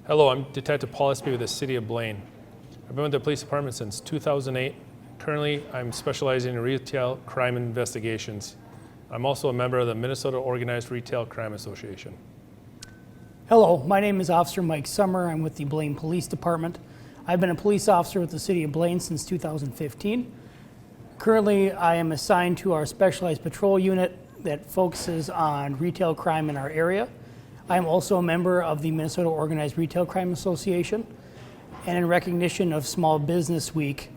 Hello, I'm Detective Paul Espy with the City of Blaine. I've been with the police department since 2008. Currently, I'm specializing in retail crime investigations. I'm also a member of the Minnesota Organized Retail Crime Association. Hello, my name is Officer Mike Sommer. I'm with the Blaine Police Department. I've been a police officer with the City of Blaine since 2015. Currently, I am assigned to our specialized patrol unit that focuses on retail crime in our area. I am also a member of the Minnesota Organized Retail Crime Association. And in recognition of Small Business Week,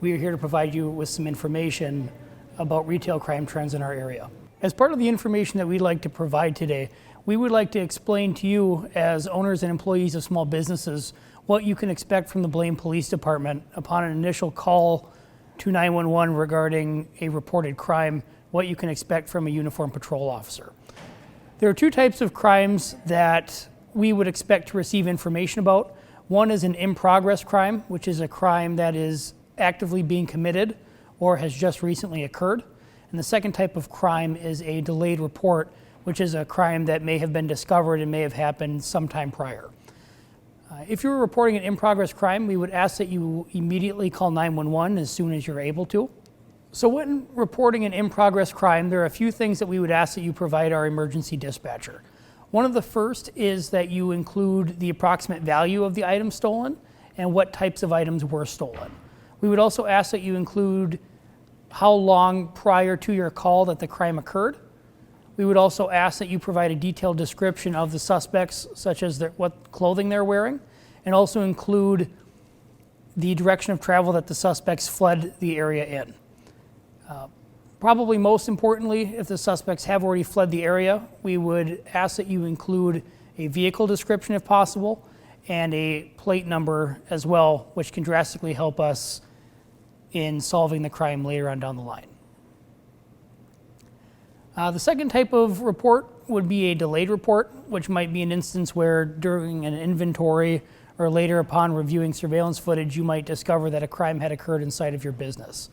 we are here to provide you with some information about retail crime trends in our area. As part of the information that we'd like to provide today, we would like to explain to you as owners and employees of small businesses what you can expect from the Blaine Police Department upon an initial call to 911 regarding a reported crime, what you can expect from a uniformed patrol officer. There are two types of crimes that we would expect to receive information about. One is an in-progress crime, which is a crime that is actively being committed or has just recently occurred. And the second type of crime is a delayed report, which is a crime that may have been discovered and may have happened sometime prior. If you're reporting an in-progress crime, we would ask that you immediately call 911 as soon as you're able to. So when reporting an in-progress crime, there are a few things that we would ask that you provide our emergency dispatcher. One of the first is that you include the approximate value of the item stolen and what types of items were stolen. We would also ask that you include how long prior to your call that the crime occurred. We would also ask that you provide a detailed description of the suspects, such as what clothing they're wearing, and also include the direction of travel that the suspects fled the area in. Probably most importantly, if the suspects have already fled the area, we would ask that you include a vehicle description if possible and a plate number as well, which can drastically help us in solving the crime later on down the line. The second type of report would be a delayed report, which might be an instance where during an inventory or later upon reviewing surveillance footage, you might discover that a crime had occurred inside of your business.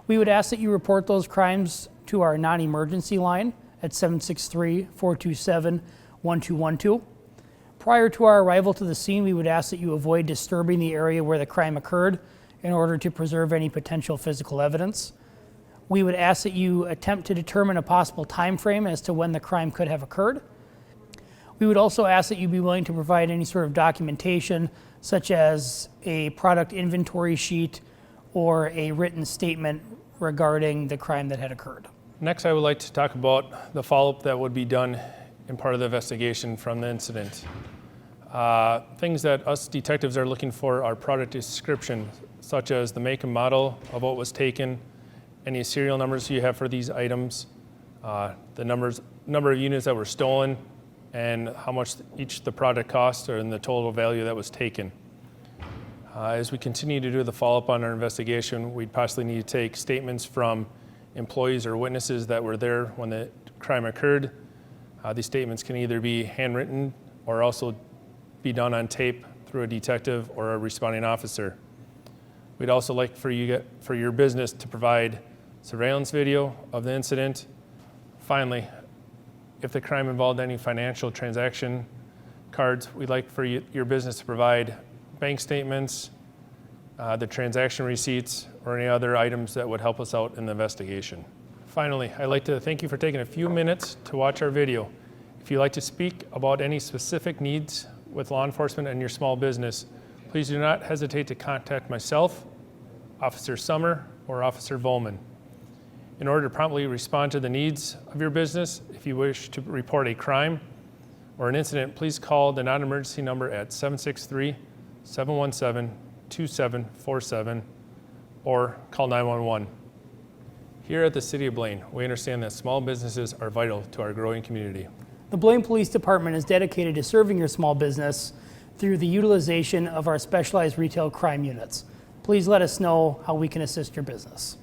We would ask that you report those crimes to our non-emergency line at 763-427-1212. Prior to our arrival to the scene, we would ask that you avoid disturbing the area where the crime occurred in order to preserve any potential physical evidence. We would ask that you attempt to determine a possible time frame as to when the crime could have occurred. We would also ask that you be willing to provide any sort of documentation, such as a product inventory sheet or a written statement regarding the crime that had occurred. Next, I would like to talk about the follow-up that would be done in part of the investigation from the incident. Things that us detectives are looking for are product description, such as the make and model of what was taken, any serial numbers you have for these items, the number of units that were stolen, and how much each the product cost or in the total value that was taken. As we continue to do the follow-up on our investigation, we'd possibly need to take statements from employees or witnesses that were there when the crime occurred. These statements can either be handwritten or also be done on tape through a detective or a responding officer. We'd also like for your business to provide surveillance video of the incident. Finally, if the crime involved any financial transaction cards, we'd like for your business to provide bank statements, the transaction receipts, or any other items that would help us out in the investigation. Finally, I'd like to thank you for taking a few minutes to watch our video. If you'd like to speak about any specific needs with law enforcement and your small business, please do not hesitate to contact myself, Officer Sommer, or Officer Volman. In order to promptly respond to the needs of your business, if you wish to report a crime or an incident, please call the non-emergency number at 763-717-2747 or call 911. Here at the City of Blaine, we understand that small businesses are vital to our growing community. The Blaine Police Department is dedicated to serving your small business through the utilization of our specialized retail crime units. Please let us know how we can assist your business.